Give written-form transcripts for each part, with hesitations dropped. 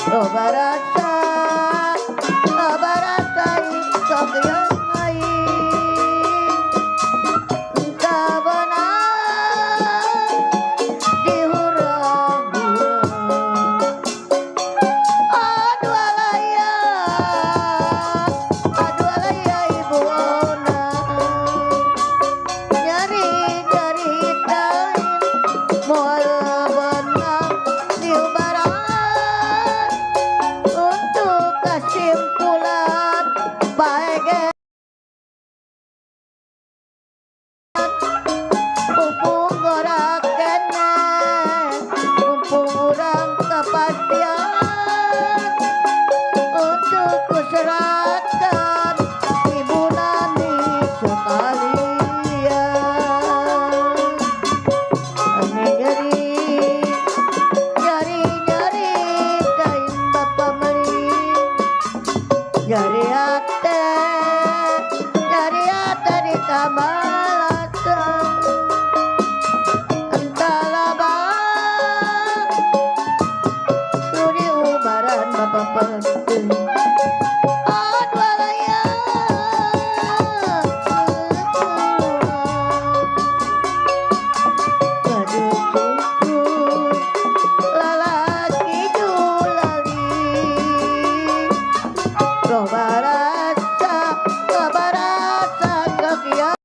loba rasa sok yang lain tak benar dihurang-hurang. Aduh alaya ibu ona nyari tain moal benang diubaran untuk kesimpulan baik mumpung orang kene mumpung orang kepastian untuk kuserahkan ibu nani sekalian. Ini nyari kain bapak meri nyari ate di tamalasan entahlah bang lu diubaran bapak penting. Aduh alaya aduh susu lalaki julali loba rasa sekian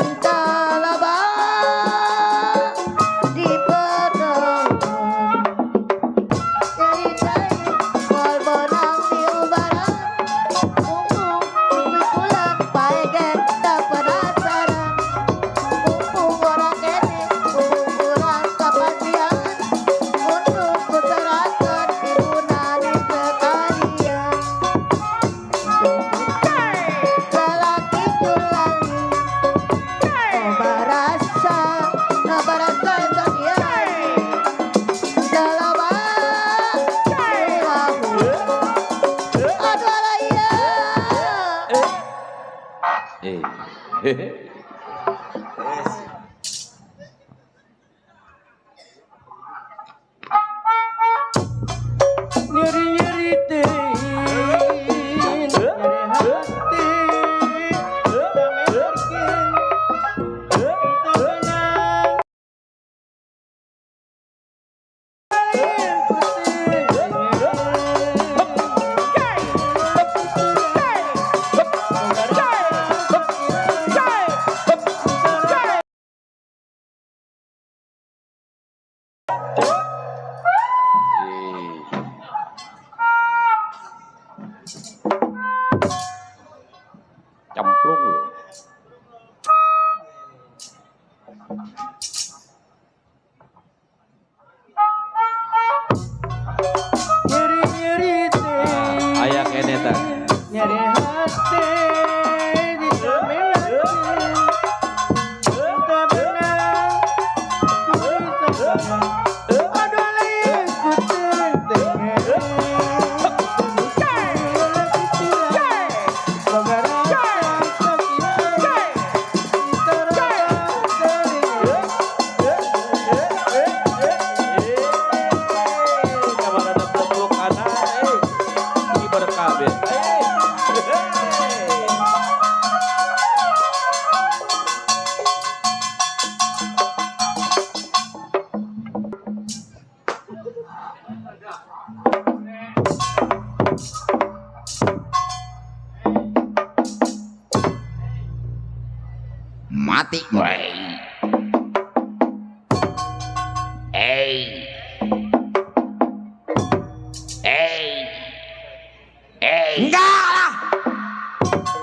entahlah bang dipertemukan ceritain moal benang diubaran mumpung pulang paegek tak penasaran mumpung orang kene mumpung orang kepastian untuk kuserahkan ibu nani sekalian. Lelaki julali loba rasa sekian dalam perilaku. Aduh alaya nyeri ting nyeri hati cemplung loh. nyeri ting Ayak kene ta. nyari hati di tamalasan entah benar aduh alaya ikutin mati gue. Enggak lah.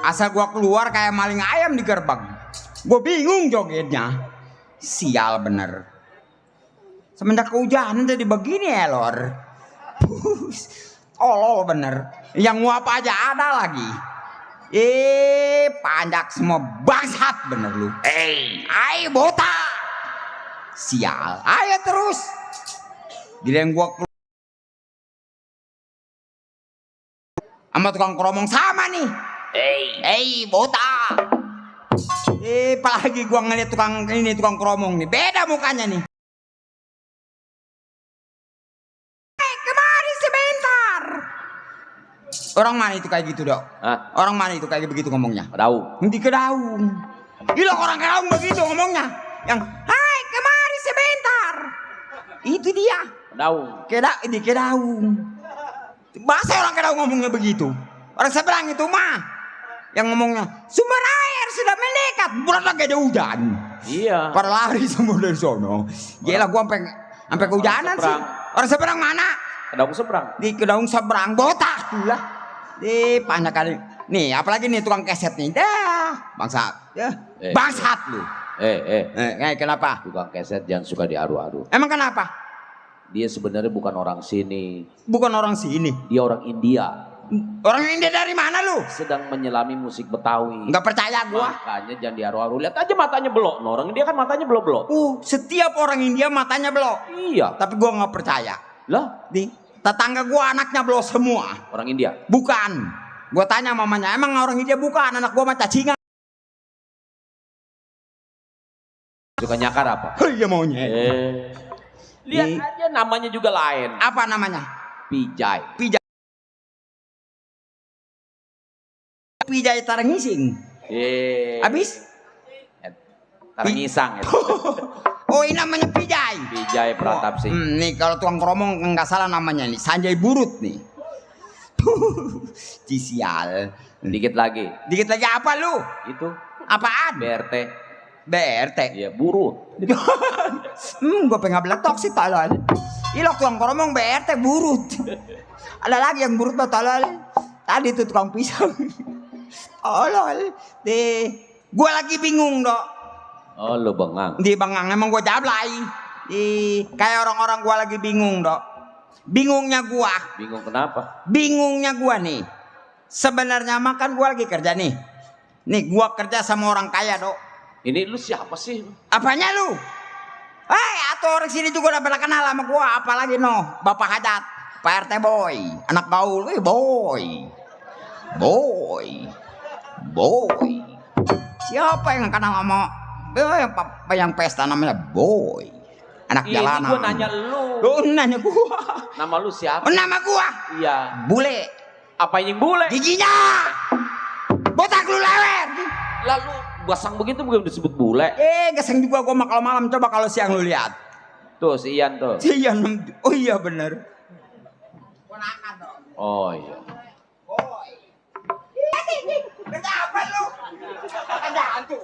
Asal gua keluar kayak maling ayam di gerbang. Gua bingung jogetnya. Sial bener. Semenjak kehujanan jadi begini ya lor. Tolol bener. Yang nguap aja ada lagi. Panjak semua bangsat bener lu. Ayo botak. Sial. Ayo terus. Giliran gua keluar sama tukang keromong sama nih. Botak. Apalagi gua ngeliat tukang keromong nih. Beda mukanya nih. Orang mana itu kayak gitu, Dok? Hah? Orang mana itu kayak begitu ngomongnya? Daung. Di Kedaung. Gila orang Kedaung begitu ngomongnya. Yang, hai kemari sebentar. Itu dia. Daung. Di Kedaung. Bahasa orang Kedaung ngomongnya begitu. Orang seberang itu mah yang ngomongnya sumber air sudah mendekat. Bulan lagi ada hujan. Iya. Pada lari semua dari sono. Gila gua sampai kehujanan sih. Orang seberang mana? Kedaung seberang. Di Kedaung seberang botak lah. Di banyak kali. Nih, apalagi nih tukang keset nih. Dah, bangsat. Ya. Bangsat lu. Kenapa? Tukang keset jangan suka diaru-aru. Emang kenapa? Dia sebenarnya bukan orang sini. Bukan orang sini. Dia orang India. Orang India dari mana lu? Sedang menyelami musik Betawi. Nggak percaya gua. Makanya jangan diaru-aru. Lihat aja matanya belok. Nah, orang India kan matanya belok-belok. Setiap orang India matanya belok. Iya. Tapi gua nggak percaya. Lah, Di tetangga gua anaknya belok semua. orang India. Bukan. Gua tanya mamanya, emang orang India bukan? Anak gua mah cacingan. Suka nyakar apa? Iya maunya. Lihat aja namanya juga lain. Apa namanya? Pijay. Pijay Tarangising. Habis? Tarangisang. Oh ini namanya Pijay. Pijay Pratap Singh. Nih kalau tukang kromong nggak salah namanya nih Sanjay Burut nih. Cisial. Dikit lagi. Dikit lagi apa lu? Itu Apaan? BRT. BRT. Iya, burut. Gue pengen beletok sih tolol. Ilok tukang kromong BRT Burut. Ada lagi yang burut mah tolol. Tadi tuh tukang pisang. Tolol. Gue lagi bingung dok. Oh, lu bengang. Di bengang emang gue jablay. Kayak orang-orang gue lagi bingung dok. Bingungnya gue. Bingung kenapa? Bingungnya gue nih. Sebenarnya makan gue lagi kerja nih. Nih gue kerja sama orang kaya dok. Ini lu siapa sih? Apanya lu? Atau orang sini juga udah pernah kenal sama gue. Apalagi no, Bapak Hajat, Pak RT Boy, anak gaul, boy. Siapa yang kenal sama yang pesta namanya Boy? Anak jalanan. Ini gue nanya lu. Lu nanya gua. Nama lu siapa? Nama gua. Iya. Bule. Apa yang bule? Giginya. Botak lu lewer. Lalu basang begitu bukan disebut bule. Geseng juga gua kalau malam, coba kalau siang lu lihat. Tuh si Ian tuh. Si Ian. Oh iya bener. Oh iya. Boy. Kerja apa lu? Kerja hantu.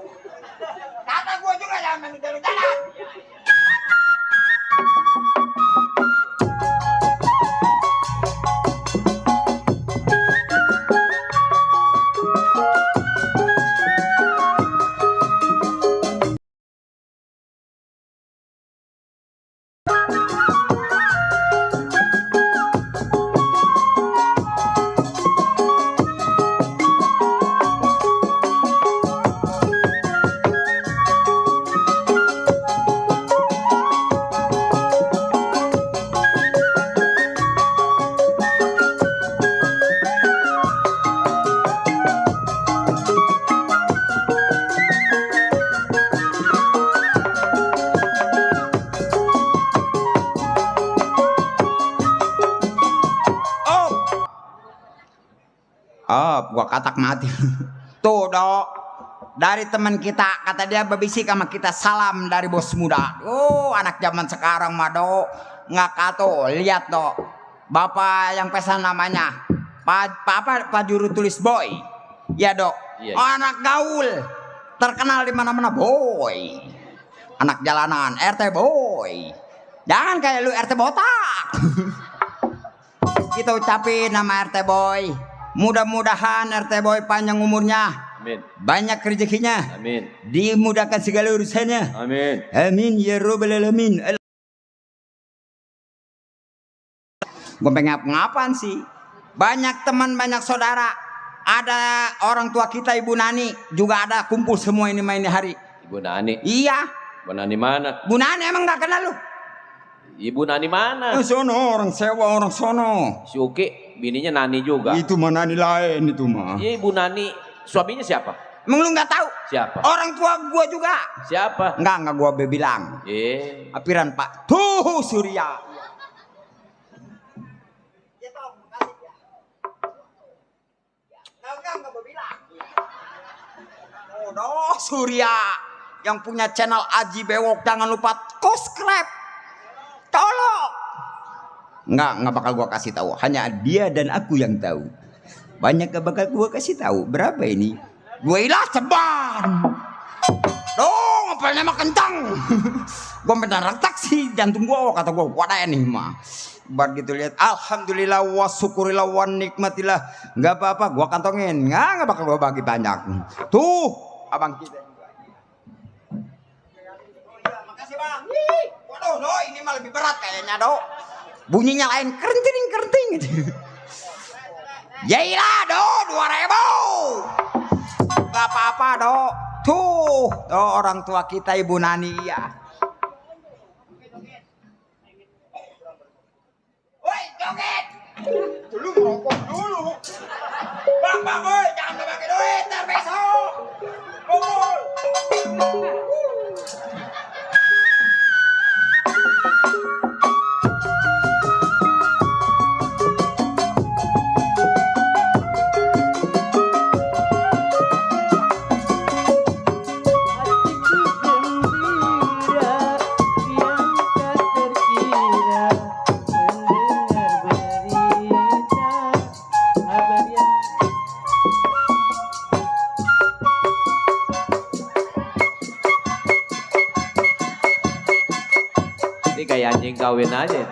Kata gua juga jangan jalan-jalan. Gua katak mati. Tuh dok, dari teman kita kata dia berbisik sama kita salam dari bos muda. Anak zaman sekarang mah dok nggak kato. Lihat dok, bapak yang pesan namanya Pak Juru Tulis Boy. Ya dok. Iya. Anak gaul terkenal di mana-mana Boy. Anak jalanan RT Boy. Jangan kayak lu RT botak. Kita ucapin nama RT Boy. Mudah-mudahan RT Boy panjang umurnya. Amin. Banyak rezekinya. Amin. Dimudahkan segala urusannya. Amin. Amin ya robbal alamin. Gue pengen ngapain sih? Banyak teman, banyak saudara. Ada orang tua kita Ibu Nani juga ada kumpul semua ini main hari. Ibu Nani. Iya. Ibu Nani mana? Bu Nani emang gak kenal lu? Ibu Nani mana? Sono orang sewa orang sono. Si Uki, bininya Nani juga. Itu mah Nani lain itu mah. Iya, Ibu Nani. Suaminya siapa? Emang lu nggak tahu? Siapa? Orang tua gua juga. Siapa? Enggak gua bilang. Apiran Pak. Tuh Surya. Doh, Surya yang punya channel Aji Bewok, jangan lupa subscribe. Tolong. Nggak bakal gua kasih tahu. Hanya dia dan aku yang tahu. Banyak gak bakal gua kasih tahu. Berapa ini? Gue ilah ceban. Doh, ngapelnya mah kencang. Gua benar retak sih jantung gua, kata gua. Wadah nih mah. Bar gitu lihat, alhamdulillah wa syukurillah wa nikmatillah. Enggak apa-apa, gua kantongin. Enggak bakal gua bagi banyak. Tuh, abang kita juga. Oh iya, makasih Bang. Waduh, do, ini mah lebih berat kayaknya, do. Bunyinya lain kerinting gitu. Yailah, do, 2.000. Enggak apa-apa, do. Tuh, do orang tua kita Ibu Nani ya. Joget. Dulu ngerokok dulu. Bang, woy, jangan pakai duit, ntar besok. Kumpul. Ini kayak anjing kawin aja.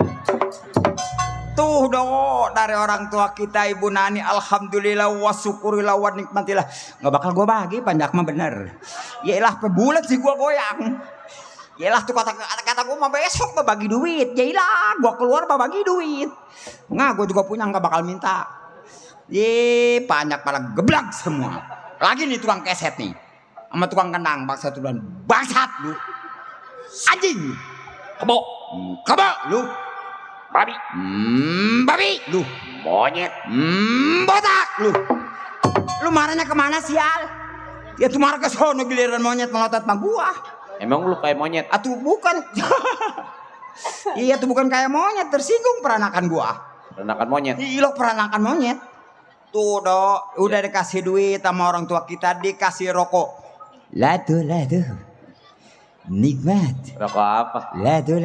Tuh dong dari orang tua kita Ibu Nani, alhamdulillah wa syukurillah wa nikmatillah. Nggak bakal gua bagi, panjak mah bener. Yaelah pebulan sih gua goyang. Yaelah tuh kata gua mah besok mah bagi duit. Yaelah gua keluar mah bagi duit. Nggak, gua juga punya nggak bakal minta. Panjak malah geblak semua. Lagi nih tukang keset nih, sama tukang kendang bangsa tulan bangsat lu. Anjing. Kebo, Lu. babi, Babi. Lu. monyet. Botak lu marahnya kemana sial? Ya tuh marah ke sono, giliran monyet melotot sama gua. Emang lu kayak monyet? Atuh bukan. Iya tuh bukan kayak monyet, tersinggung peranakan gua. Peranakan monyet. Iya peranakan monyet. Tuh dok, udah dikasih duit sama orang tua kita, dikasih rokok. Lado. Nikmat. Rokok apa? Lado.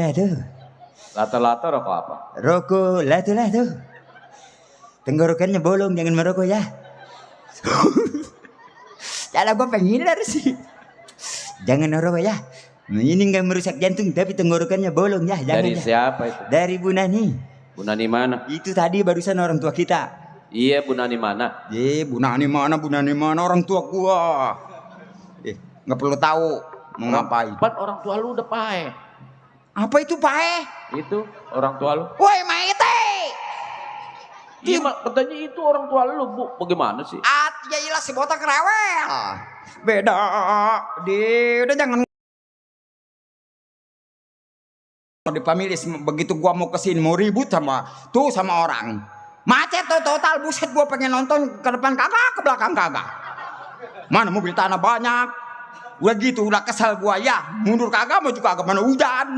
Lato-lato rokok apa? Rokok lado. Tenggorokannya bolong, jangan merokok ya. Cara gue penghindar sih. Jangan merokok ya. Ini nggak merusak jantung, tapi tenggorokannya bolong ya. Jangan Dari ya. siapa itu? Dari Bu Nani. Bu Nani mana? Itu tadi barusan orang tua kita. Iya, Bu Nani mana? Bu Nani mana orang tua gua. Nggak perlu tahu mau ngapain. Pan orang tua lu udah pae. Apa itu pae? Itu orang tua lu. Woi maite. Iya, katanya itu orang tua lu, Bu. Bagaimana sih? Ya ilah si botak rewel. Beda. Udah jangan di pamilis. Begitu gua mau kesini mau ribut sama orang. Macet tuh total, buset gua pengen nonton ke depan kagak, ke belakang kagak. Mana mobil tanah banyak. Udah gitu udah kesel gua ya. Mundur kagak mau juga kagak, mana hujan.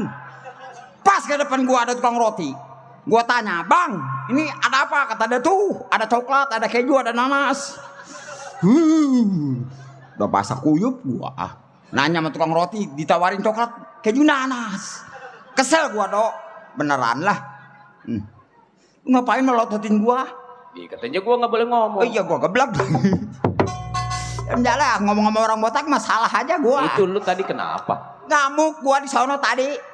Pas ke depan gua ada tukang roti. Gua tanya, "Bang, ini ada apa?" Kata dia tuh, ada coklat, ada keju, ada nanas. Udah basah kuyup gua. Nanya sama tukang roti, ditawarin coklat, keju, nanas. Kesel gua, Dok. Beneran lah. Ngapain melototin gua? Iya, katanya gua nggak boleh ngomong. Oh iya, gua geblak. Enggak lah, ngomong sama orang botak masalah aja gua. Itu lu tadi kenapa? Ngamuk gua di sono tadi.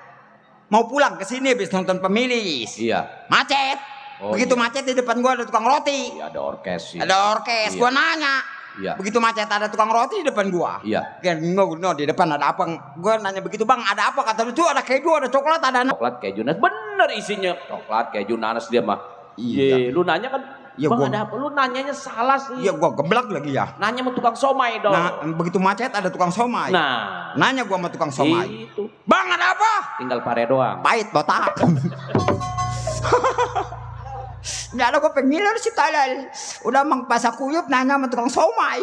Mau pulang ke sini habis nonton pemilis. Iya. Macet. Oh, Begitu iya. macet di depan gua ada tukang roti. Iya, ada orkes sih. Ada orkes. Iya. Gua nanya. Iya. Begitu macet ada tukang roti di depan gua. Iya. Kan no, di depan ada apa? Gua nanya begitu, "Bang, ada apa?" Kata itu ada keju, ada coklat, ada Coklat keju nanas. Bener isinya. Coklat keju nanas dia mah. Iya. Iya, lu nanya kan, Iya, "Bang, gua- ada apa?" Lu nanyanya salah sih. Iya, gua geblak lagi ya. Nanya sama tukang somai dong. Nah, begitu macet ada tukang somai. Nah, Nanya gua sama tukang somai. itu. "Bang, ada apa?" Tinggal pare doang. Pahit botak. Nggak ada, gue pengiler si talal. Udah mang pasah kuyup nanya sama tukang somai.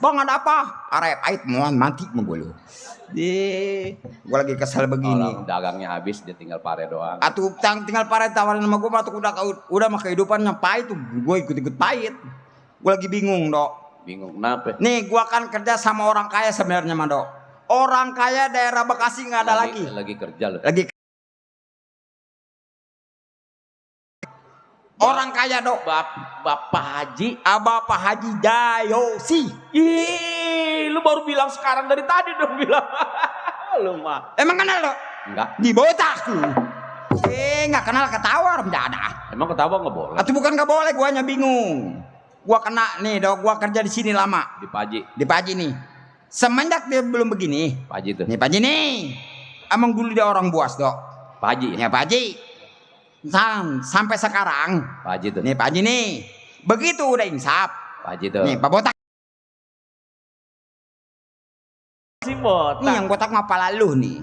"Bang, ada apa?" Are pahit mohon mati sama gue lu. Gue lagi kesel begini. Orang dagangnya habis, dia tinggal pare doang. Atuh tinggal paret tawarin sama gue, udah mah kehidupannya pahit tuh. Gue ikut pahit. Gue lagi bingung, Dok. Bingung kenapa? Nih gua kan kerja sama orang kaya sebenarnya Mando. Orang kaya daerah Bekasi nggak ada lagi. Lagi kerja loh. Lagi orang kaya dok. Bapak Haji. Bapak Haji Dayosi. Ih, lu baru bilang sekarang dari tadi dong bilang. Lu mah. Emang kenal dok? Enggak. Di botak lu. Nggak kenal ketawa mendadak. Emang ketawa nggak boleh? Atau bukan nggak boleh, guanya bingung. Gua kena nih dok, gua kerja di sini lama. Di Paji. Di Paji nih. Semenjak dia belum begini. Paji tuh. Nih Paji nih. Emang dulu dia orang buas dok. Paji. Ya Paji. Sampai sekarang. Paji tuh. Nih Paji nih. Begitu udah insap. Paji tuh. Nih Pak Botak. Si botak. Nih yang botak mah pala lu nih.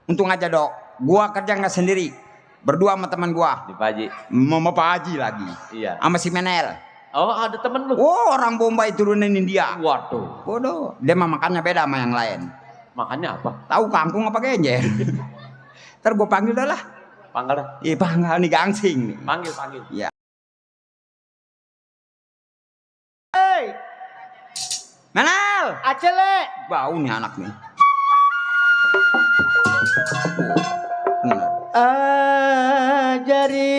Untung aja dok. Gua kerja nggak sendiri. Berdua sama teman gua. Di Paji. Mama Pak Haji lagi. Iya. Sama si Menel. Oh, ada temen lu. Oh, orang Bombay turunan India. Waduh. Waduh, dia mah makannya beda sama yang lain. Makannya apa? Tahu kangkung apa genjer? Ntar gue panggil dah lah. Panggil dah. Iya panggil nih gangsing nih. Panggil. Iya. Hei, Menel, acele. bau nih anak nih. Bener. Ajari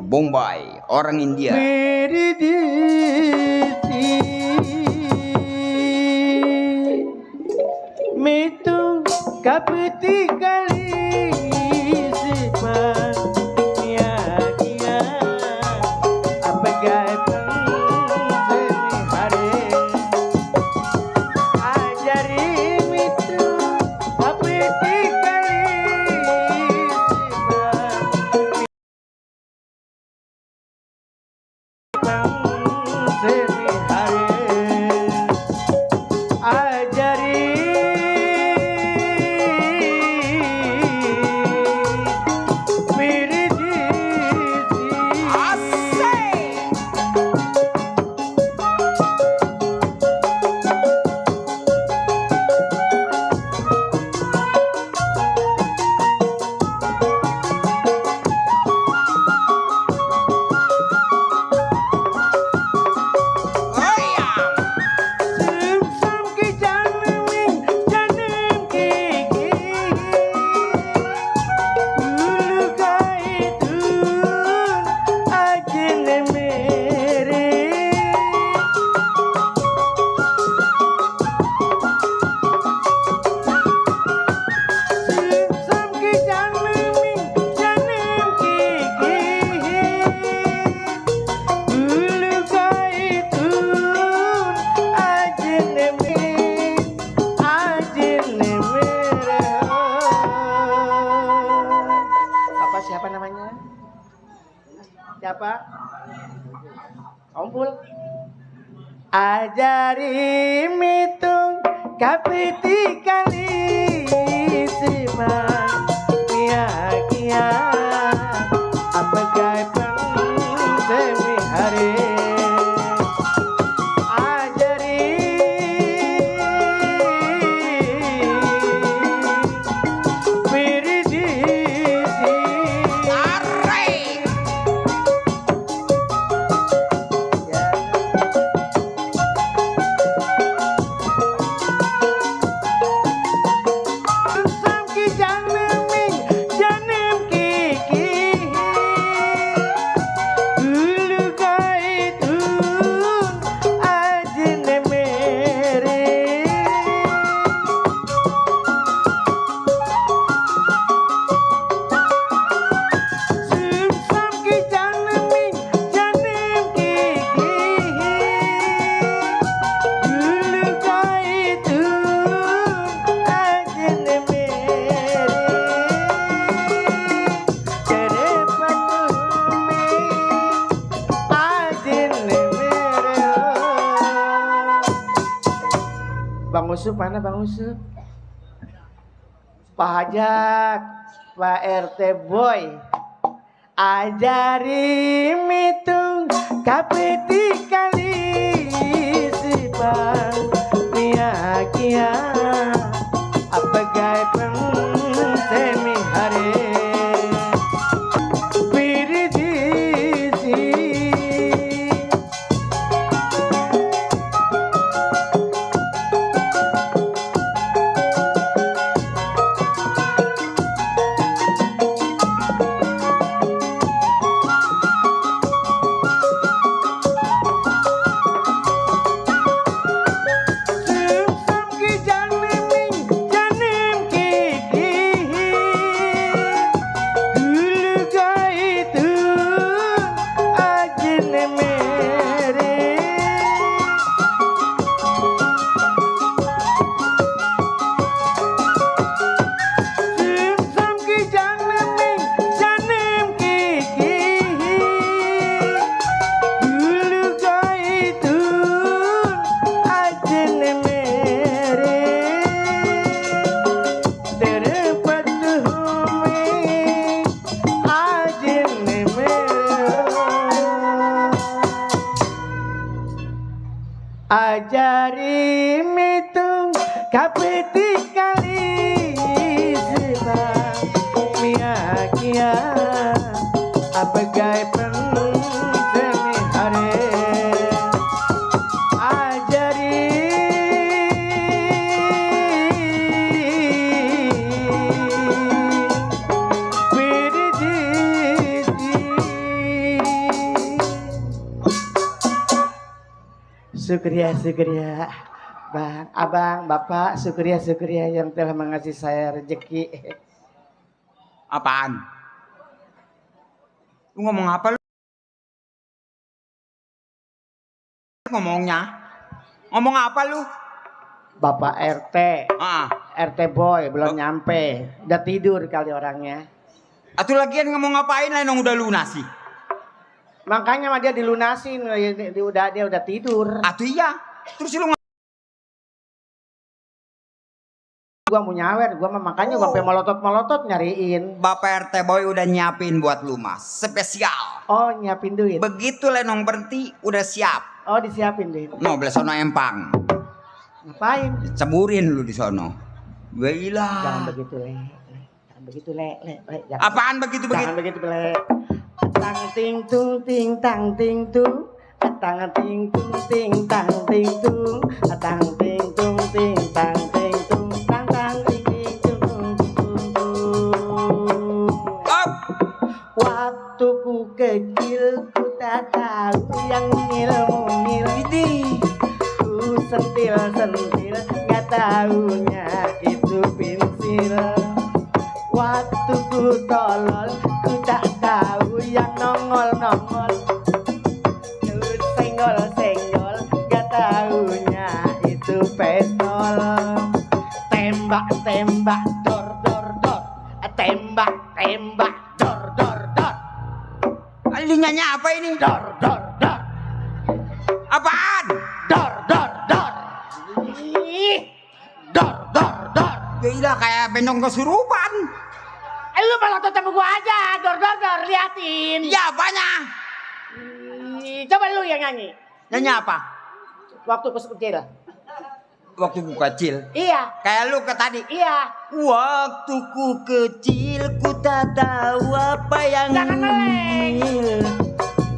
Bombay, orang India. Biriditi Mitu kapiti kali Sipan Niagia Apagai Pansemi Hare Ajari mitu kapiti kali Sipan Pansemi Hare Ajari Siapa namanya? Siapa? Ompul. Ajari mitung kapiti kali siman niagia apagai pandemi hari ajari Bang Usup mana Bang Usup? Pak Hajak, Pak RT Boy. Ajari mitung kapiti kali sipan niagia apagai pandemi hari ajari mitung kapeti kali sebab miakia apa gay seni hari ajari Syukria, Bang, Abang, Bapak, syukria yang telah mengasih saya rezeki. Apaan? Lu ngomong apa lu? Ngomongnya? Ngomong apa lu? Bapak RT, Ah, RT boy belum nyampe, udah tidur kali orangnya. atuh lagian ngomong ngapain lah yang udah lunasi? Makanya mah dia dilunasin, dia udah tidur. Atuh iya. Terus lu Gua mau nyawer, gua mah makanya gua sampai melotot nyariin. Bapak RT Boy udah nyiapin buat lu mas, spesial. Oh, nyiapin duit. Begitu Lenong berhenti, udah siap. Oh, disiapin duit. No, belah sono empang. Ngapain? Ceburin lu di sono. Jangan Gila. begitu, Le. Jangan begitu, Le. Jangan. Apaan begitu? Jangan begitu, Le. Tang ting tung ting tang ting tung. Tang ting tung ting tang ting tung. Tang ting tung ting tang ting tung. Tang tang ting ting tung tung tung. Op. Waktu ku kecil ku tak tahu yang ngil ini. Ku sentil gak taunya itu pensil. Waktu ku tolol ku tak tahu yang nongol ku senggol gak taunya itu pistol. Tembak dor tembak dor Lu nyanyi apa ini? dor Apaan? dor Ih, dor Gila kayak bendong kesurupan. lu malah sama gua aja dor liatin. Ya apanya? Coba lu yang nyanyi Nyanyi apa? waktu ku kecil. Waktu ku kecil. Iya Kayak lu ke tadi. iya. Waktu ku kecil ku tak tahu apa yang Jangan meleng.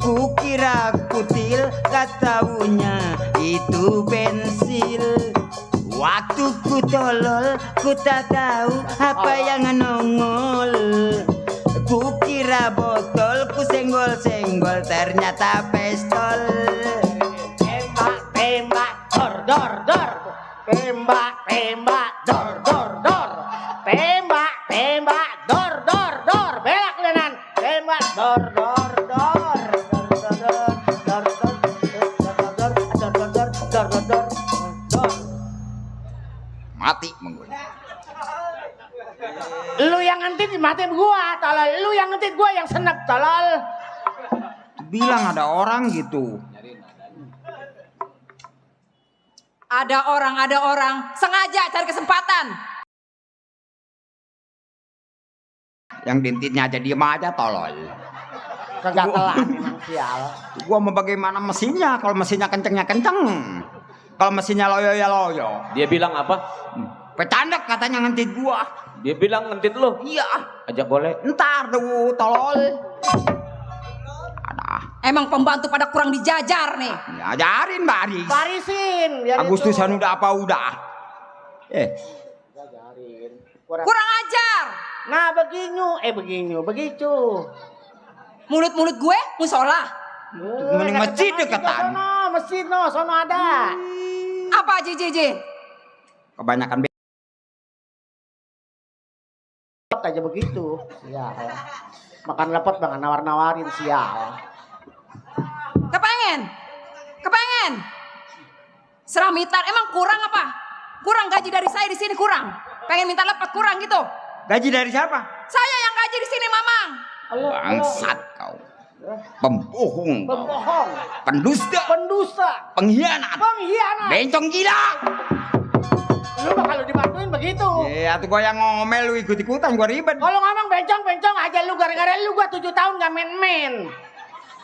ku kira kutil gak taunya itu pensil. Waktu ku tolol ku tak tahu apa yang nongol. Ku kira botol ku senggol ternyata pistol. Tembak dor tembak dor belak lenan tembak dor Mati menggoy. lu yang ngentit mati gua tolol, lu yang ngentit gua yang senep tolol. Bilang ada orang gitu. Ada orang sengaja cari kesempatan. Yang dintitnya aja diem aja tolol. Kegatelan emang sial. Gua mau bagaimana mesinnya? Kalau mesinnya kencengnya kenceng. Kalau mesinnya loyo ya loyo. Dia bilang apa? Pecandak katanya ngentit gua. Dia bilang ngentit lo. Iya. Ajak boleh. Ntar dulu tolol. Ada. Emang pembantu pada kurang dijajar nih. Ajarin Mbak Aris. Barisin biar Agustusan udah apa udah. Kurang ajar. Nah begitu. Mulut gue musola. Mending masjid deketan. Masjid sono ada. Apa JJJ? Kebanyakan Aja begitu. Sial. Makan lepot banget nawar-nawarin sial. Kepengen? Seramitan emang kurang apa? Kurang gaji dari saya di sini kurang. Pengen minta lepet kurang gitu. gaji dari siapa? Saya yang gaji di sini, Mamang. Bangsat kau. Pembohong kau. Pembohong. Pendusta. Pengkhianat. Bencong gila. Lu bakal dibantuin begitu. Ya tuh gua yang ngomel lu ikut-ikutan gua ribet. Kalau ngomong bencong aja lu gara-gara lu gua 7 tahun gak main-main.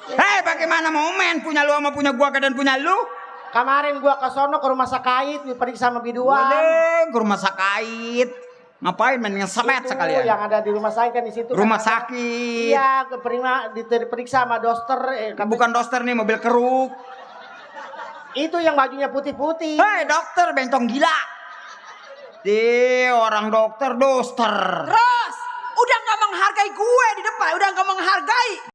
Hei, bagaimana mau main? Punya lu sama punya gua dan punya lu? Kemarin gua ke sono ke rumah sakit diperiksa sama biduan. Waduh, ke rumah sakit. Ngapain main ngesemet sekalian? Yang ada di rumah sakit kan di situ. Rumah kan sakit. Iya, diperiksa sama dokter. Bukan dokter nih, mobil keruk. Itu yang bajunya putih-putih. Hei dokter, bencong gila. Orang dokter doster. Terus, udah nggak menghargai gue di depan, udah nggak menghargai.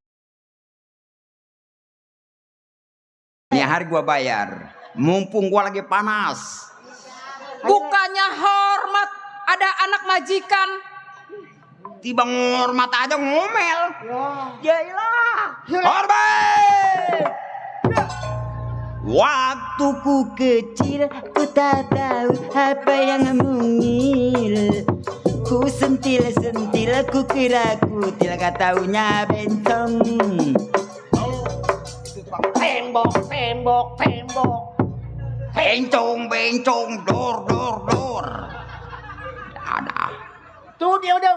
Nih hari gua bayar. Mumpung gua lagi panas. Bukannya hormat, ada anak majikan. Tiba ngormat aja ngomel. Ya. Yaelah. Hormat. Waktu ku kecil, ku tak tahu apa yang mungil. Ku sentil-sentil, ku kira kutil, gak taunya bentong. Tembok. Bencong, dor. Ada. Tuh dia udah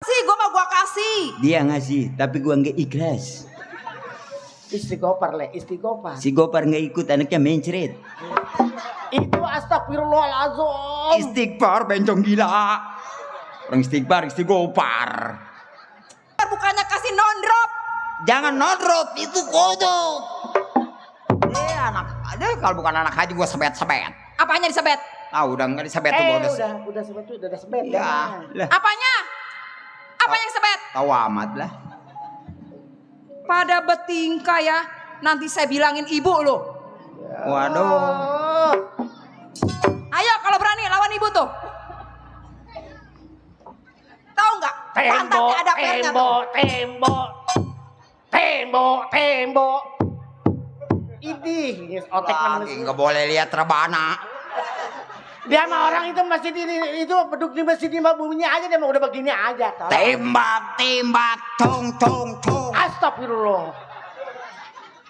Sih, gue mau gue kasih. Dia ngasih, tapi gua nggak ikhlas. istighfar. Si Gopar nggak ikut, anaknya mencret. Itu astagfirullahaladzim. Istighfar, bencong gila. Orang istighfar. Bukannya kasih non-drop. Jangan nodrop, itu kodok. Kalau bukan anak haji gua sebet-sebet. Apanya disebet? Udah nggak disebet tuh gua udah sebet. Ya, lah. Apanya? Apa yang sebet? Tahu amat lah. Pada betingkah ya. Nanti saya bilangin ibu lo. Waduh. Ayo kalau berani lawan ibu tuh. Tahu nggak? Pantatnya ada pernya tuh. Tembok. Idih, otek Lagi nggak boleh lihat rebana. Dia mah orang itu masih itu beduk di masjid di buminya aja, dia mau udah begini aja. Tembak, tong. Astagfirullah.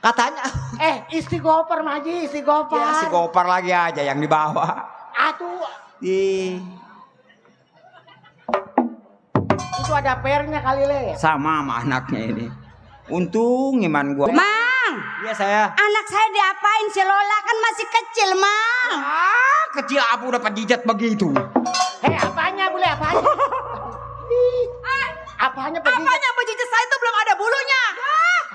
Katanya. Istighfar Maji, istighfar. Ya, si Gopar lagi aja yang dibawa. Atuh, itu ada pernya kali le. Sama anaknya ini. Untung iman gua. Mang, Iya saya. anak saya diapain? Si Lola kan masih kecil, Mang. Kecil apa udah pejijat begitu. Apanya boleh apanya? Apanya pejijit saya itu belum ada bulunya.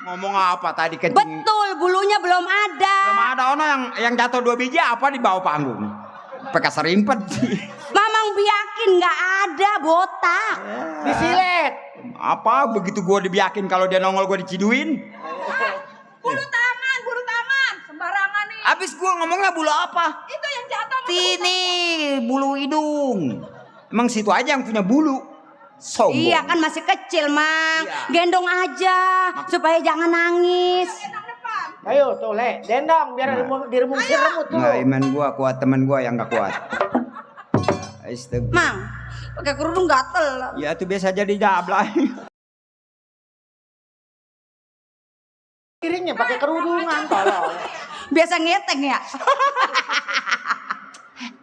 Ngomong apa tadi kencing? Betul, bulunya belum ada. Belum ada ono yang jatuh 2 biji apa di bawah panggung. Pakai serimpet. Mamang biakin nggak ada botak. Disilet. Apa begitu gua dibiakin kalau dia nongol gua diciduin? Bulu tangan. Sembarangan nih. Abis gua ngomongnya bulu apa? Itu yang jatuh. Sini bulu hidung. Emang situ aja yang punya bulu. Sombong. Iya kan masih kecil, Mang. Iya. Gendong aja supaya jangan nangis. Ayo tuh le, dendong biar diremuk tuh. Nggak, iman gua kuat, teman gua yang nggak kuat. Astagfirullah. Mang, pakai kerudung gatel. Ya tuh biasa jadi jablay. Piringnya pakai kerudungan tolong. Biasa ngeteng ya.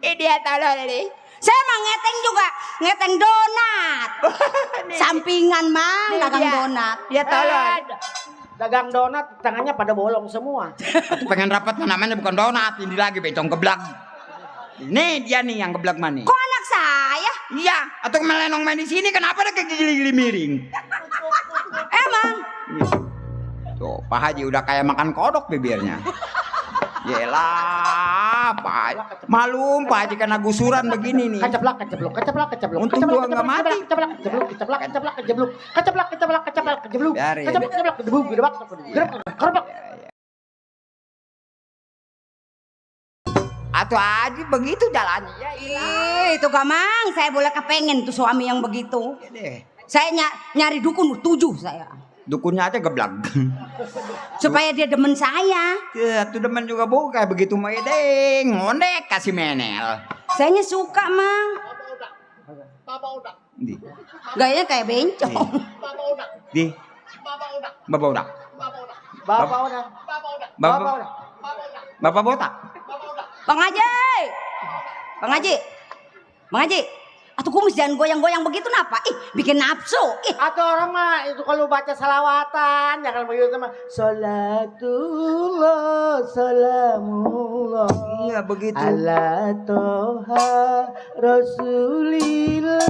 Dia tolol nih. Saya mah ngeteng juga, ngeteng donat. Sampingan, Mang, dagang donat. Dia tolol. Dagang donat tangannya pada bolong semua. Aku pengen rapat namanya bukan donat, ini lagi becong geblag. Ini dia nih yang geblag mana? Kok anak saya? Iya, atau melenong main di sini kenapa ada kayak gili-gili miring? Emang? Tuh, Pak Haji udah kayak makan kodok bibirnya. Yelah, Pak Haji. Malum Pak Haji kena gusuran begini nih. Keceplak. Untung gua nggak mati. Keceplak. Biarin. Atau Haji begitu jalannya. Itu gamang, saya boleh kepengen tuh suami yang begitu. Saya nyari dukun 7 saya. Dukunnya aja geblag. Supaya dia demen saya. Ya, tuh demen juga bu kayak begitu maedeng, ngondek kasih menel. Sayanya suka, Mang. Di. Gayanya kayak bencong. Di. Bapak udah. Bapak botak. Bang Haji. Atau kumis jangan goyang-goyang begitu napa? Ih, bikin nafsu. Ih, Atau orang mah itu kalau baca salawatan jangan begitu mah. Salatullah salamullah. Iya begitu. Ala toha rasulillah.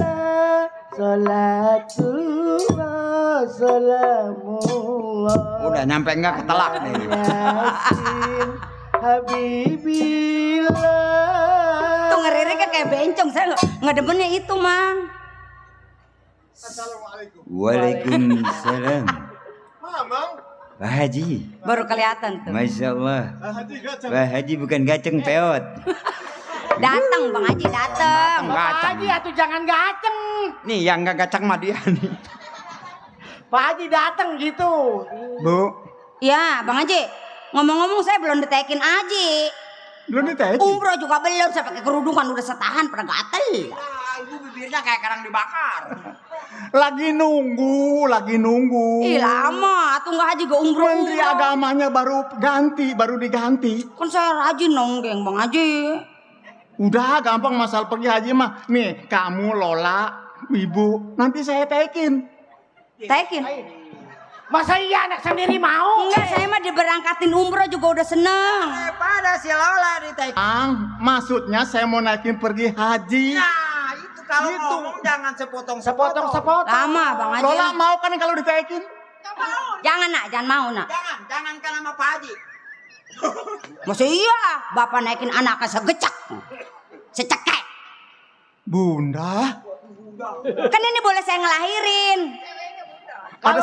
Salatullah salamullah. Udah nyampe enggak ketelak nih. Yasin Habibillah. tuh ngeririk kan kayak bencong. Saya nggak demennya itu, Mang. Waalaikumsalam. Pak Haji. Baru kelihatan tuh. Masya Allah. Pak Haji bukan gaceng peot. Datang Bang Haji, datang. Pak Haji atuh jangan gaceng. Nih yang gak gaceng mah dia nih. Pak Haji datang gitu. Bu. Ya, Bang Haji. Ngomong-ngomong saya belum ditekin Haji. Belum ditanya. Umroh juga belum, saya pakai kerudungan udah setahan pada gatel. Ibu bibirnya kayak karang dibakar. Lagi nunggu. Ih lama, atuh nggak Haji ke umroh. Menteri agamanya baru diganti. Kan saya rajin nonggeng Bang Haji. Udah gampang masalah pergi haji mah. Nih kamu Lola, Ibu, nanti saya tekin. Tekin. Masa iya anak sendiri mau? Enggak, saya mah diberangkatin umroh juga udah seneng. Pada si Lola ditanya. Maksudnya saya mau naikin pergi haji. Nah itu kalau Gitu. ngomong jangan sepotong-sepotong. Sepotong. Lama Bang Haji. Lola mau kan kalau ditekin? Jangan nak, jangan mau nak. Jangan kan sama Pak Haji. Masih iya, bapak naikin anaknya segecek. Secekek. Bunda. Kan ini boleh saya ngelahirin. Kalau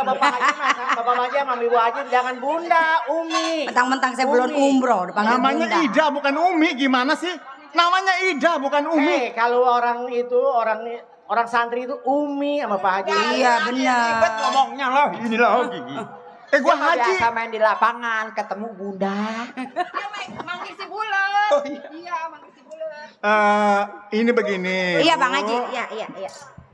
Bapak Haji mah, Bapak Haji sama Ibu Haji jangan Bunda, Umi. Mentang-mentang saya belum umroh, dipanggil Namanya Bunda. Ida bukan Umi, gimana sih? Namanya Ida bukan Umi. Kalau orang itu orang santri itu Umi sama Pak Haji. Iya benar. Ribet ngomongnya loh. Ini lagi. Gua haji. Biasa main di lapangan ketemu Bunda. Manggil si bulet. Oh, iya. Iya, manggil si bulet. Ini begini. Iya Bang Haji, iya.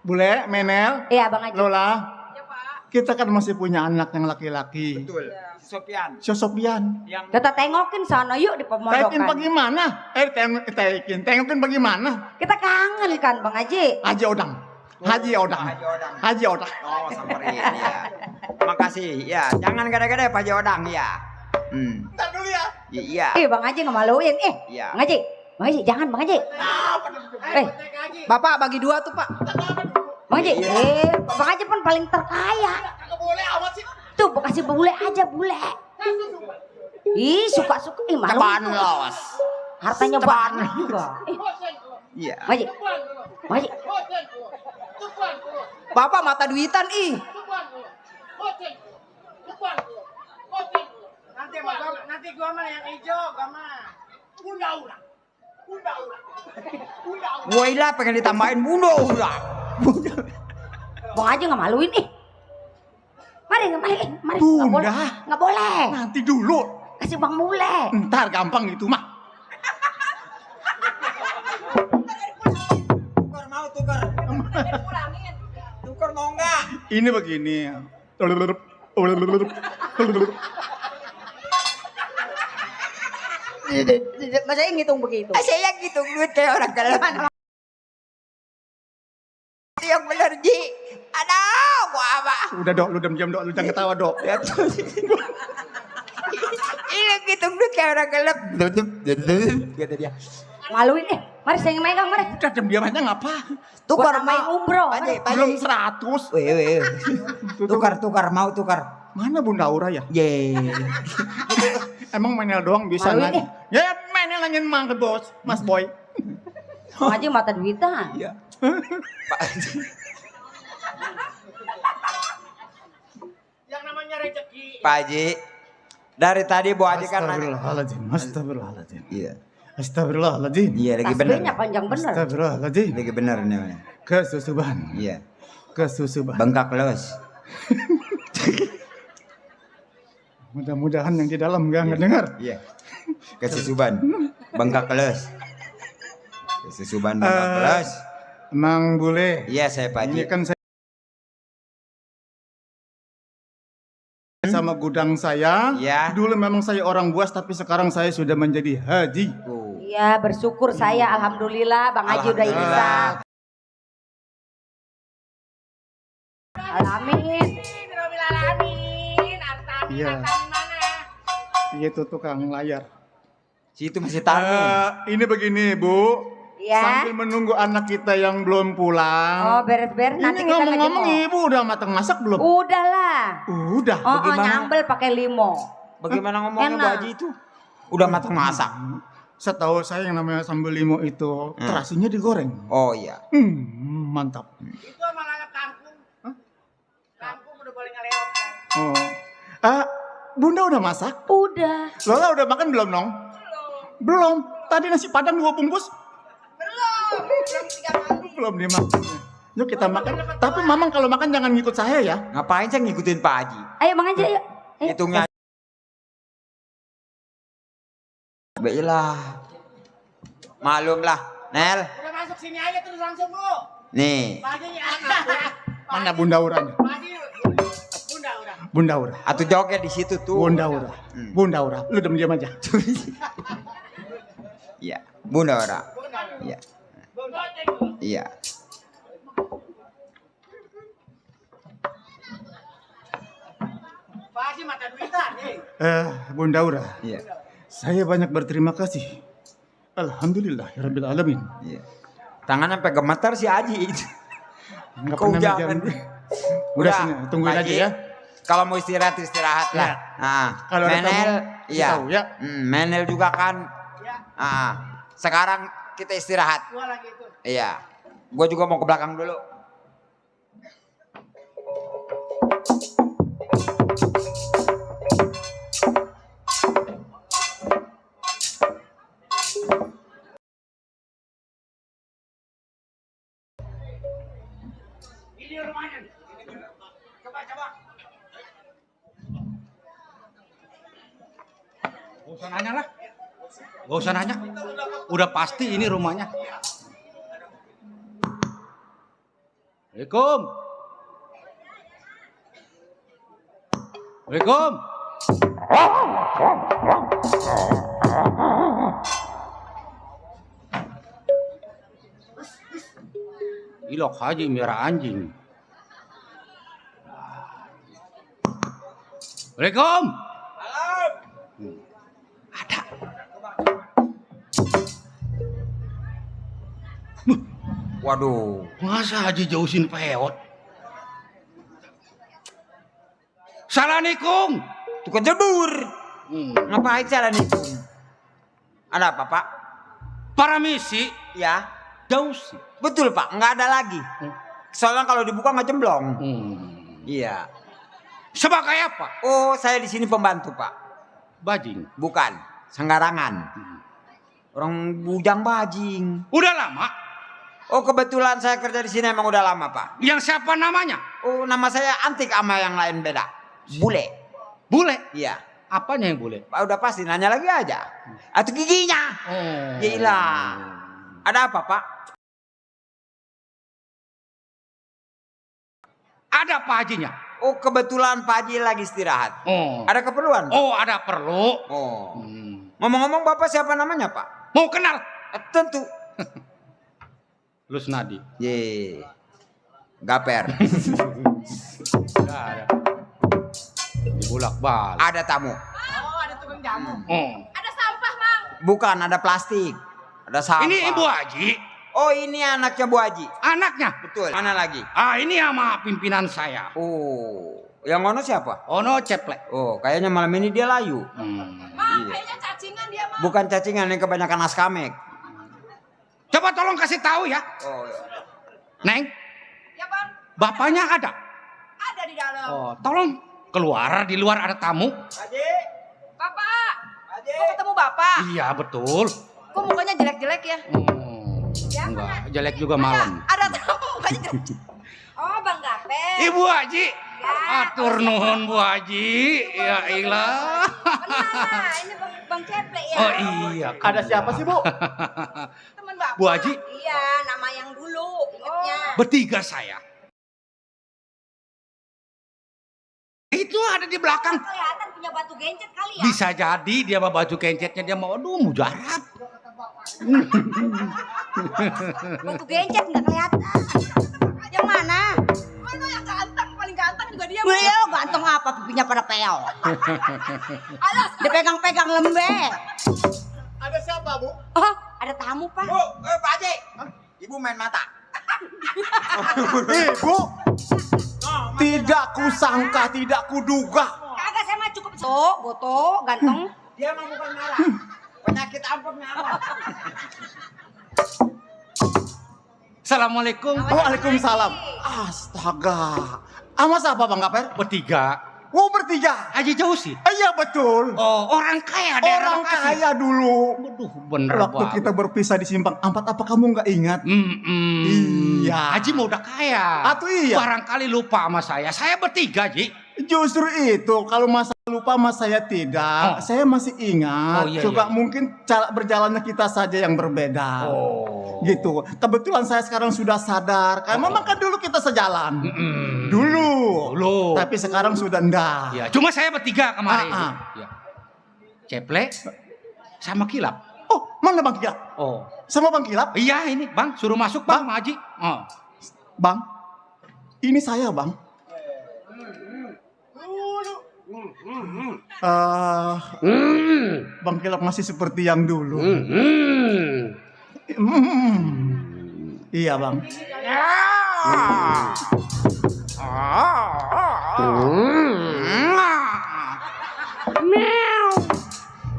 Bule, Menel, Iya Bang Haji. Lola. Ya, Pak. Kita kan masih punya anak yang laki-laki. Betul. Sopian. Sosopian. Yang Kita tengokin sana yuk di Tekin pemondokan. bagaimana? Tengokin bagaimana? Kita kangen kan Bang Haji. Haji Odang. Haji Odang. Haji Odang. Oh, samperin ya. Makasih. Ya, jangan gede-gede Pak Haji Odang ya. Ntar dulu ya. Iya. Bang Haji ngemaluin. Iya. Bang Haji jangan Bang Haji. Bapak bagi 2 tuh, Pak. Bang Haji, Bang Haji pun paling terkaya. Kagak boleh awas sih. Tuh, kasih bule aja bule. Ih, suka-suka. Ih, malu. Ceban los. Hartanya banyak juga. Iya. Bang Haji. Bapak mata duitan ih. Nanti gua mah yang hijau, gua mah. Woila pengen ditambahin bunda udah. Bang Haji nggak maluin Mari. Bunda. Nggak boleh. Nanti dulu. Kasih Bang Mule. Ntar gampang itu mah. Tukar mau tukar. Tukar mau enggak? Ini begini. Masa ngitung begitu? Saya gitu duit kayak orang gelap. Yang bener Ji. Aduh, gua apa? Udah dok, lu diam dok, lu jangan ketawa dok. Ini gitu duit kayak orang gelap. Kata dia. Maluin Mari saya yang megang, mari. Udah diam aja ngapa? Tukar main umroh. Paji, Belum 100. Tukar mau tukar. Mana Bunda Aura ya? Ye. Emang Menel doang bisa Maluin nanya? Ya Menel nanyain mang ke bos, Mas Boy. Bang Haji mata duitan. Iya. Yang namanya rezeki. Pak Haji, dari tadi Bu Haji kan nanya. Astagfirullahaladzim. Iya. Astagfirullahaladzim. Iya lagi bener. Tasbihnya panjang bener. Astagfirullahaladzim. Lagi bener nih. Kesusuban. Iya. Kesusuban. Bengkak los. Mudah-mudahan yang di dalam nggak dengar. Iya. Kesusuban. Bengkak los. Kesusuban bengkak los. Emang boleh. Iya saya Pak Haji. Ini kan saya sama gudang saya. Iya. Dulu memang saya orang buas, tapi sekarang saya sudah menjadi haji. Oh. Iya bersyukur saya alhamdulillah Bang Haji udah Alhamdulillah. bisa. Alamin. Iya. Itu tukang layar. Situ masih Tarmin. Ini begini, Bu. Iya. Sambil menunggu anak kita yang belum pulang. Oh, beres-beres nanti Ini kita ngomong-ngomong ngejemur. Ibu udah matang masak belum? Udahlah. Udah. Oh, Bagaimana? nyambel pakai limo. Bagaimana ngomongnya Bu Enak. Haji itu? Udah matang masak. Setahu saya yang namanya sambal limo itu terasinya digoreng. Oh iya. Mantap. Itu sama lalap kangkung. Kangkung udah boleh ngeleok. Oh. Bunda udah masak? Udah. Lola udah makan belum, Nong? Belum. Tadi nasi padang 2 bungkus? Belum dimakan. Yuk kita makan. Tapi Mamang kalau makan jangan ngikut saya ya. Ngapain saya ngikutin Pak Haji? Ayo Bang aja yuk. Ayo. Hitungnya. Baiklah. Malum lah. Nel. Udah masuk sini aja terus langsung lu. Nih. Paginya anak. Mana Bunda Uranya? Pagi bunda udah. Bunda Ura. Atau joget di situ tuh. Bunda Ura. Bunda Ura. Lu diam aja. Iya. Bunda Ora. Iya. Iya. Pak Haji mata duitan nih. Bunda Ura. Iya. Saya banyak berterima kasih. Alhamdulillah, ya Rabbil Alamin. Iya. Tangannya sampai gemetar si Haji itu. Nggak Kau pernah jangan. megang. Udah sini, tungguin Pak aja Haji, ya. Kalau mau istirahat lah. Ya. Nah, Kalau ada Menel, tamu, iya. tahu ya. Menel juga kan. Sekarang kita istirahat. Gua lagi itu. Iya. Gue juga mau ke belakang dulu. Ini rumahnya. Coba. Gak usah nanya lah. Gak usah nanya. Udah pasti ini rumahnya. Assalamualaikum. Waalaikumsalam. Ilok Haji merah anjing. Waalaikumsalam. Ada. Waduh. Masa Haji jauhin peot? Assalamualaikum. Tukang jebur. Ngapain cara nih? Ada apa, Pak? Para misi Ya. jauh sih. Betul, Pak. Nggak ada lagi. Soalnya kalau dibuka nggak jemblong. Iya. Sebagai apa? Oh, saya di sini pembantu, Pak. Bajing. Bukan. Sanggarangan. Orang bujang bajing. Udah lama? Oh, kebetulan saya kerja di sini emang udah lama, Pak. Yang siapa namanya? Oh, nama saya antik sama yang lain beda. Bule. Bule. Iya. Apanya yang bule? Pak udah pasti nanya lagi aja. Atau giginya. Oh. Gila. Ada apa, Pak? Ada apa hajinya? Oh, kebetulan Pak Haji lagi istirahat. Oh. Ada keperluan? Oh, ada perlu. Oh. Ngomong-ngomong Bapak siapa namanya, Pak? Mau kenal? Tentu. Lusnadi. Ye. Gaper. Enggak ada. Dibulak balik. Ada tamu. Oh, ada tukang jamu. Oh. Ada sampah, Mang. Bukan, ada plastik. Ada sampah. Ini Ibu Haji. Oh, ini anaknya Bu Haji. Anaknya. Betul. Mana lagi? Ini sama pimpinan saya. Oh. Yang ngono siapa? Ono ceplek. Oh, kayaknya malam ini dia layu. Mang, kayaknya cacingan dia, Mang. Bukan cacingan, yang kebanyakan askamek. Coba tolong kasih tahu ya. Oh. Neng, Ya, Bang. bapaknya ada. Ada di dalam. Oh, tolong keluar, di luar ada tamu. Haji. Bapak. Mau ketemu Bapak. Iya, betul. Kok mukanya jelek-jelek ya? Ya, Enggak, jelek juga malam. Ada tamu mukanya jelek. Oh, Bang Gaper. Ibu Haji. Ya, Atur nuhun Bu Haji. Ya ilah. Benar, ini Bang Ceplek ya. Oh iya. Ada siapa sih, Bu? Teman Bapak. Bu Haji? Iya, nama yang dulu, ingatnya. Bertiga saya. Itu ada di belakang. Kelihatan punya batu gencet kali ya. Bisa jadi dia bawa baju kencetnya dia mau aduh mujarab. Batu gencet nggak kelihatan. Yang mana? Mana yang ganteng, Beliau ganteng apa pipinya pada peol. Dipegang-pegang lembek. Ada siapa, Bu? Oh, ada tamu, Pak. Bu, Pak Haji. Ibu main mata. Ibu. Tidak kusangka, tidak kuduga. Kagak saya mah cukup. Tuh, boto, ganteng. Dia mah bukan marah. Penyakit ampeknya apa? Assalamualaikum. Waalaikumsalam. Astaga. Sama siapa Bang Gaper? Bertiga. Oh, bertiga. Haji jauh sih. Iya betul. Oh, orang kaya daerah Orang Bekasi. kaya dulu. Waduh, bener Waktu banget. kita berpisah di Simpang 4, apa kamu nggak ingat? Iya. Haji mau udah kaya. Atau iya. Barangkali lupa sama saya. Saya bertiga, Ji. Justru itu, kalau masa lupa mas saya tidak, saya masih ingat. Oh, iya, Coba iya. mungkin cara berjalannya kita saja yang berbeda. Oh. Gitu. Kebetulan saya sekarang sudah sadar, karena memang kan dulu kita sejalan. Dulu. Tapi sekarang sudah enggak. Ya, cuma saya bertiga kemarin. Ya. Ceple sama Kilap. Oh, mana Bang Kilap? Oh. Sama Bang Kilap? Iya ini, Bang, suruh masuk Bang sama Haji. Oh. Bang, ini saya Bang. Bang Kilap masih seperti yang dulu. Iya Bang.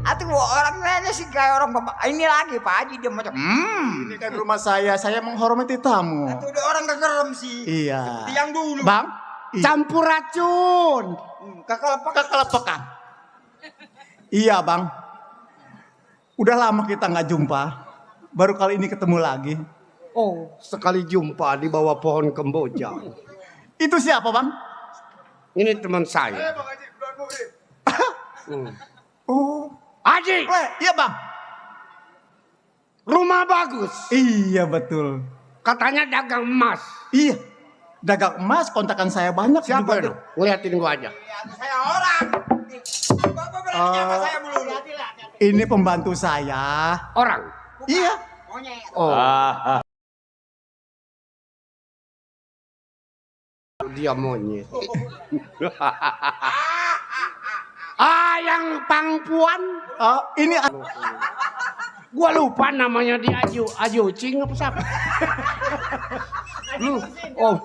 Atuh orang lainnya sih kayak orang bapak. Ini lagi Pak Haji dia macam. Ini kan rumah saya menghormati tamu. Itu udah orang kegerem sih. Iya. Seperti yang dulu. Bang, campur racun. Kekelepekan. Iya Bang. Udah lama kita nggak jumpa. Baru kali ini ketemu lagi. Oh, sekali jumpa di bawah pohon kemboja. Itu siapa Bang? Ini teman saya. Oh, Haji, iya Bang. rumah bagus. Iya betul. Katanya dagang emas. Iya. Dagang emas, kontakan saya banyak. Siapa juga. itu? Ngeliatin gua aja. Saya orang. Bapak berani nyapa saya melulu. Ini pembantu saya. Orang. Iya. Oh. Dia monyet. Yang pangpuan. Ini Gua lupa namanya dia Aju Cing apa siapa? Oh.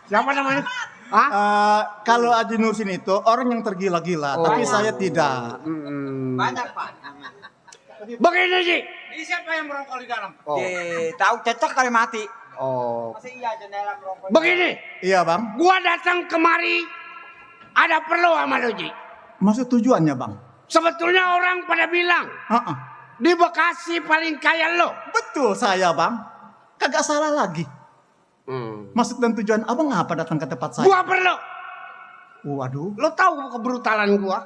Siapa namanya? kalau Haji Nursin itu orang yang tergila-gila, tapi saya tidak. Banyak Pak. Begini sih. Ini siapa yang merokok di dalam? Oh. Tahu cocok kali mati. Oh. Masih iya jendela merokok. Begini, Iya Bang. gua datang kemari ada perlu sama lu, Ji. Maksud tujuannya Bang? Sebetulnya orang pada bilang di Bekasi paling kaya lo. Betul saya Bang. Kagak salah lagi. Maksud dan tujuan Abang apa datang ke tempat saya? Gua perlu. Waduh. Lo tahu kebrutalan gua?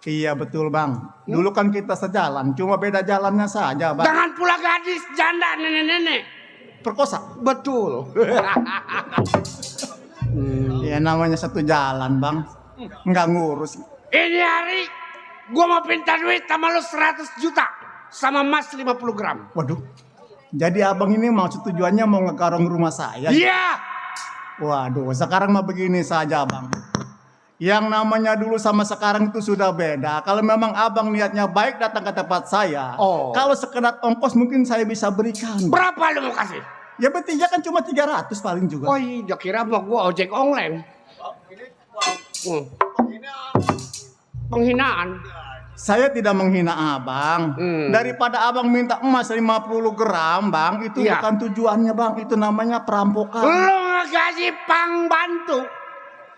Iya betul Bang. Dulu kan kita sejalan, cuma beda jalannya saja Bang. Dengan pula gadis janda nenek-nenek. Perkosa. Betul. Ya namanya satu jalan Bang. Nggak ngurus. Ini hari gua mau pinta duit sama lo 100 juta sama emas 50 gram. Waduh. Jadi Abang ini maksud tujuannya mau ngekarong rumah saya? Iya. Waduh, sekarang mah begini saja Bang. Yang namanya dulu sama sekarang itu sudah beda. Kalau memang Abang niatnya baik datang ke tempat saya. Kalau sekedar ongkos mungkin saya bisa berikan. Berapa lo mau kasih? Ya bertiga kan cuma 300 paling juga. Oh iya, kira mah gua ojek online. Penghinaan. Saya tidak menghina Abang. Daripada Abang minta emas 50 gram Bang, itu Iya. bukan tujuannya Bang. Itu namanya perampokan. Lo ngegaji pangbantu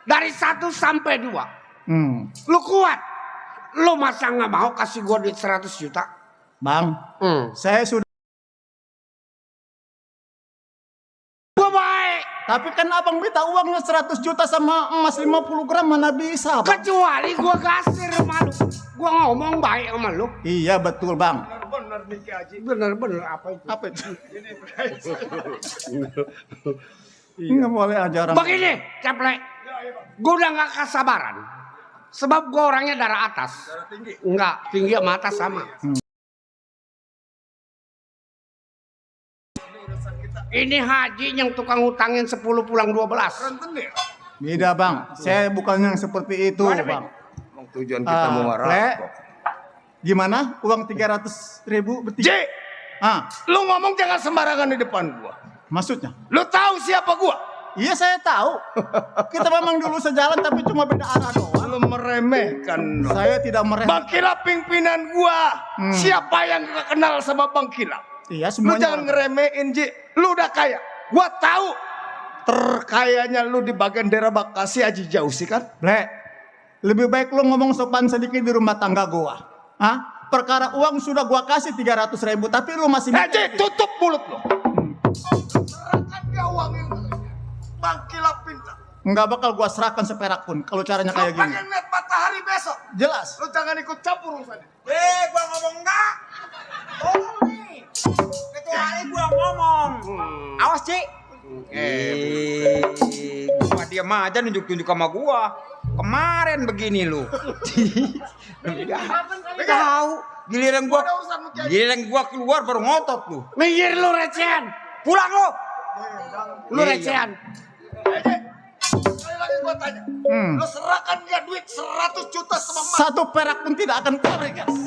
dari 1 sampai 2. Lo kuat. Lo masa nggak mau kasih gua duit 100 juta? Bang, saya sudah. Gua baik. Tapi kan Abang minta uangnya 100 juta sama emas 50 gram mana bisa Bang? Kecuali gua gasir sama lu. Gua ngomong baik sama lu. Iya betul Bang. Bener-bener apa itu? Apa itu? Nggak boleh aja orang. Begini, Ceplek. Gua udah gak kesabaran. Sebab gua orangnya darah atas. Enggak, tinggi sama atas sama. Ini Haji yang tukang utangin 10 pulang 12. Beda bang, saya bukan yang seperti itu bang. Tujuan kita mau marah. Le, gimana? Uang 300.000 bertiga? Lu ngomong jangan sembarangan di depan gua. Maksudnya? Lu tahu siapa gua? Iya saya tahu. Kita memang dulu sejalan tapi cuma beda arah doang. Lu meremehkan. Saya tidak meremehkan. Bang Kilap pimpinan gua. Siapa yang gak kenal sama Bang Kilap? Iya Lu semuanya. jangan ngeremehin Ji. Lu udah kaya. Gua tahu terkayanya lu di bagian daerah Bekasi Haji Jauh sih kan? Le, lebih baik lu ngomong sopan sedikit di rumah tangga gua. Perkara uang sudah gua kasih 300.000 tapi lu masih Ji, tutup mulut lu. Serahkan dia uang yang Bang Kilap pinta. Nggak bakal gua serahkan seperak pun kalau caranya kayak gini. Pengen lihat matahari besok. Jelas. Lu jangan ikut campur urusannya. Gua ngomong enggak. Tolong nih. Kecuali gua ngomong. Awas, Ci. Gua diam aja nunjuk-nunjuk sama gua. Kemarin begini lu. Tahu. Giliran gua keluar baru ngotot lu. Minggir lu recehan. Pulang lu. Lu recehan. Sekali lagi gua tanya. Lu serahkan dia duit 100 juta sama emas. Satu perak pun tidak akan keluar, guys.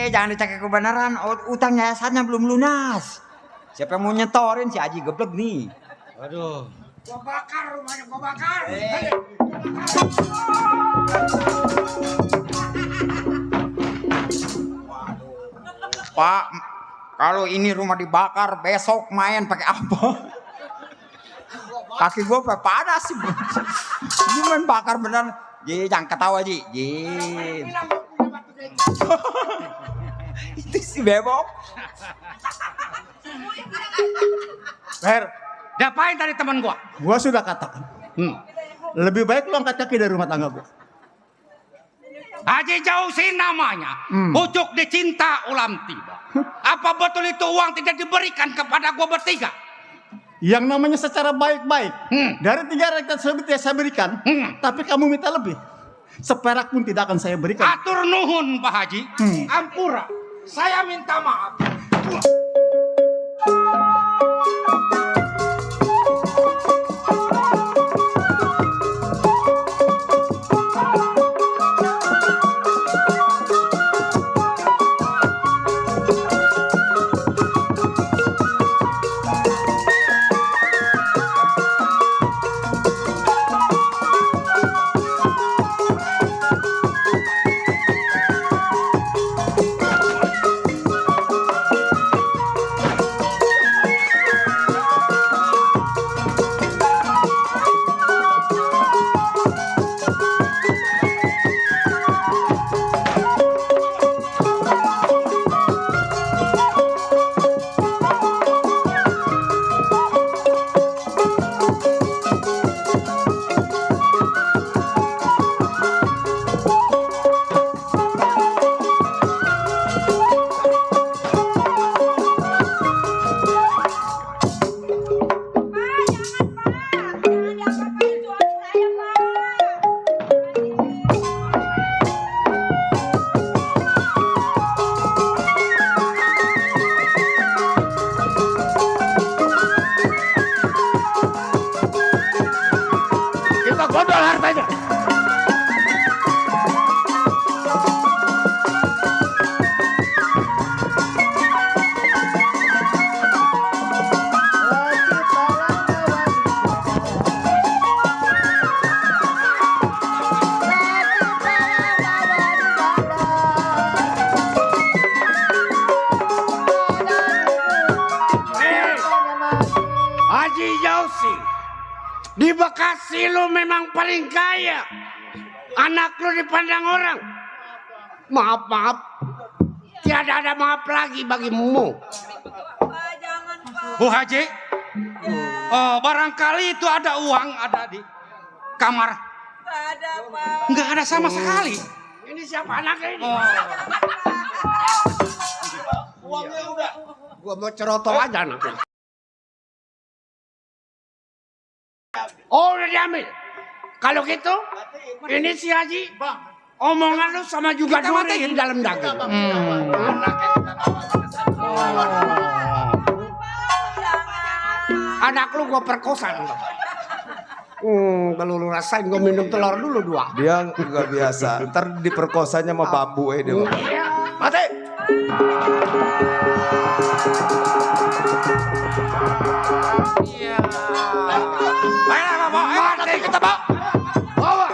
Jangan dicek kebenaran, utang yayasannya belum lunas. Siapa yang mau nyetorin si Haji geblek nih? Aduh. Gua bakar rumahnya, gua bakar. Pak, kalau ini rumah dibakar, besok main pakai apa? Kaki gua panas sih. Ini main bakar beneran. Ji, jangan ketawa Ji. Itu si bebok. Fer, Diapain tadi teman gua? gua sudah katakan. Lebih baik lu angkat kaki dari rumah tangga gua. Haji Jauh sih namanya. Pucuk dicinta ulam tiba. Apa betul itu uang tidak diberikan kepada gua bertiga? Yang namanya secara baik-baik. Dari 300.000 saya berikan. Tapi kamu minta lebih. Seperak pun tidak akan saya berikan. Atur nuhun Pak Haji. Ampura. Saya minta maaf. Pasti lu memang paling kaya. Anak lu dipandang orang. Maaf. Tiada ada maaf lagi bagimu. Bu Haji, barangkali itu ada uang ada di kamar. Nggak ada sama sekali. Ini siapa anaknya ini? Uangnya udah. Gua mau cerotol aja anaknya. Oh udah diambil. Kalau gitu, ini si Haji. Omongan lu sama juga duri di dalam daging. Anak lu gua perkosa. Kalau lu rasain gua minum telur dulu 2. Dia nggak biasa. Ntar diperkosanya sama babu dia. Mati. Iya. Ayo, mati kita bawa. Bawa.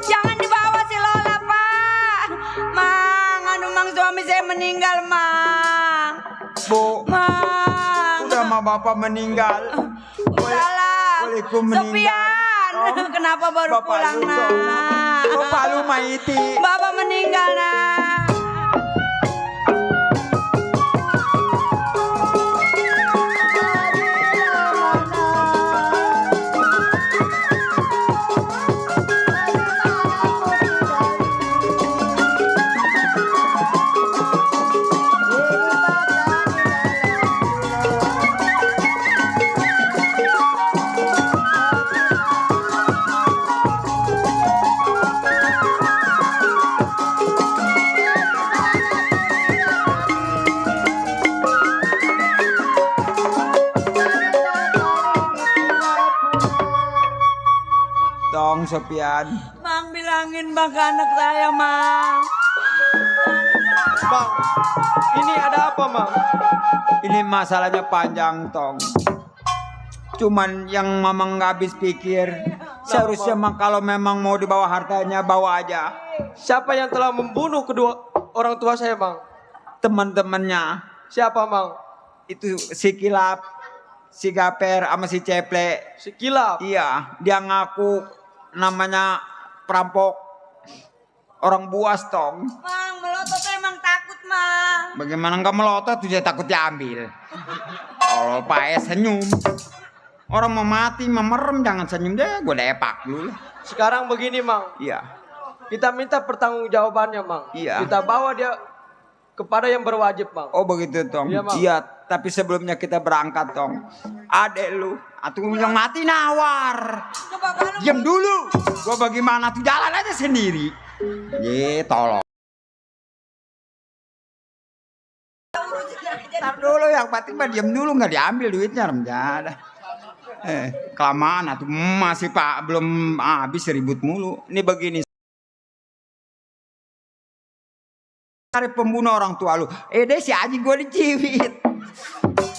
Jangan dibawa si Lola, Pak. Mang, mang suami saya meninggal, Mang. Bu, Mang. udah sama bapak meninggal. Salah. Bolehku meninggal. Sopian, kenapa baru Bapak pulang, lu, Nak? Bapak lu maiti. Bapak meninggal, Nak. Tong Sopian. Mang bilangin Bang ke anak saya, Mang. Bang, ini ada apa, Mang? Ini masalahnya panjang, Tong. Cuman yang Mamang nggak habis pikir. Seharusnya Mang kalau memang mau dibawa hartanya, bawa aja. Siapa yang telah membunuh kedua orang tua saya, Bang? Teman-temannya. Siapa, Bang? Itu si Kilap, si Gaper, sama si Ceple. Si Kilap. Iya, dia ngaku namanya perampok. Orang buas, Tong. Mang, melotot emang takut, Mang. Bagaimana nggak melotot, dia takut diambil. Kalau Pak senyum. Orang mau mati, memerem, jangan senyum deh. Gue depak dulu. Sekarang begini, Mang. Iya. Kita minta pertanggungjawabannya, Mang. Iya. Kita bawa dia kepada yang berwajib, Mang. Oh begitu, Tong. Iya, Mang. Iya, tapi sebelumnya kita berangkat, Tong. Adek lu, atuh yang mati nawar. Coba kalau Diam dulu. Gua bagaimana tuh jalan aja sendiri. Ye, tolong. Ntar dulu yang penting mah diam dulu, nggak diambil duitnya, remjada. Kelamaan atuh masih Pak belum habis ribut mulu. Ini begini. Cari pembunuh orang tua lu. Deh si Aji gua diciwit.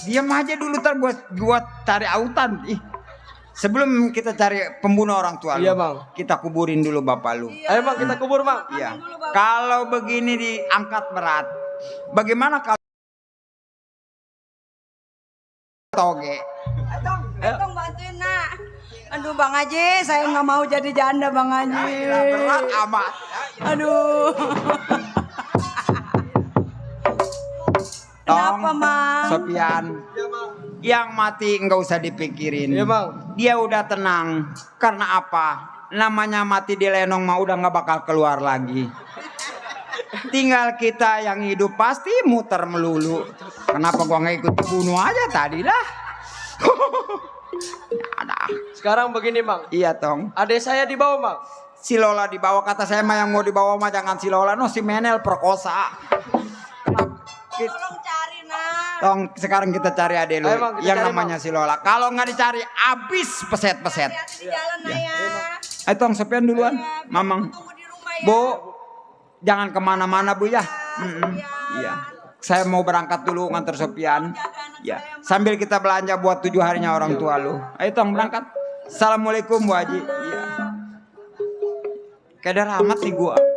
Diam aja dulu ntar gua cari autan. Sebelum kita cari pembunuh orang tua lu. Iya, Bang. Kita kuburin dulu bapak lu. Ayo, Bang, kita kubur, Bang. Iya. Kalau begini diangkat berat. Bagaimana kalau toge? Tong bantuin, Nak. Aduh, Bang Haji, saya nggak mau jadi janda, Bang Haji. Berat amat. Aduh. Kenapa, Tong, Mang? Sopian. Yang mati nggak usah dipikirin. Iya, Bang. Dia udah tenang. Karena apa? Namanya mati di lenong mah udah nggak bakal keluar lagi. Tinggal kita yang hidup pasti muter melulu. Kenapa gua nggak ikut bunuh aja tadi lah? Ada. Sekarang begini, Bang. Iya, Tong. Adik saya dibawa, Bang. Si Lola dibawa, kata saya mah yang mau dibawa mah jangan si Lola, no si Menel perkosa. Tolong cari, Nak. Tong, sekarang kita cari adek lu Ayo, Bang, kita yang cari, namanya si Lola. Kalau nggak dicari, abis peset-peset. Hati-hati di jalan, Nak, ya. Ayo, Tong, Sopian duluan, Mamang. Tunggu di rumah, ya. Bu, jangan kemana-mana, Bu ya. Iya. Saya mau berangkat dulu nganter Sopian. Ya, sambil kita belanja buat 7 harinya orang tua lu. Ayo, Tong, berangkat. Assalamualaikum, Bu Haji. Iya. Kayak rahmat nih gua.